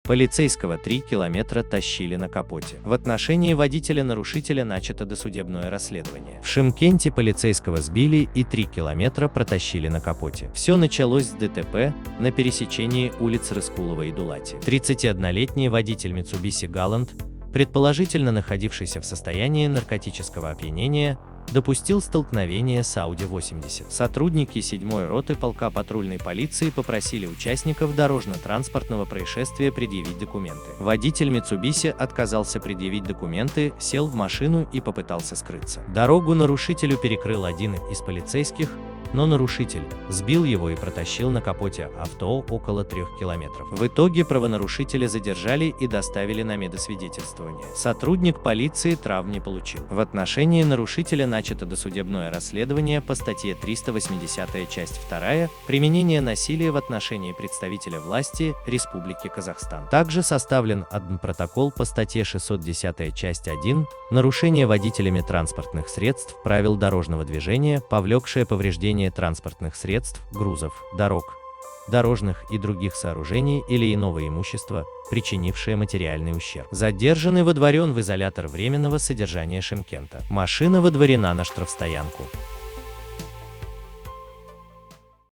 Полицейского 3 километра тащили на капоте. В отношении водителя-нарушителя начато досудебное расследование. В Шымкенте полицейского сбили и 3 километра протащили на капоте. Все началось с ДТП на пересечении улиц Рыскулова и Дулати. 31-летний водитель Mitsubishi Galant, предположительно находившийся в состоянии наркотического опьянения, допустил столкновение с Audi 80. Сотрудники 7-й роты полка патрульной полиции попросили участников дорожно-транспортного происшествия предъявить документы. Водитель Mitsubishi отказался предъявить документы, сел в машину и попытался скрыться. Дорогу нарушителю перекрыл один из полицейских, но нарушитель сбил его и протащил на капоте авто около 3 километров. В итоге правонарушителя задержали и доставили на медосвидетельствование. Сотрудник полиции травм не получил. В отношении нарушителя начато досудебное расследование по статье 380 часть 2 «Применение насилия в отношении представителя власти Республики Казахстан». Также составлен протокол по статье 610 часть 1 «Нарушение водителями транспортных средств правил дорожного движения, повлекшее повреждение транспортных средств, грузов, дорог, дорожных и других сооружений или иного имущества, причинившее материальный ущерб». Задержанный водворен в изолятор временного содержания Шымкента. Машина водворена на штрафстоянку.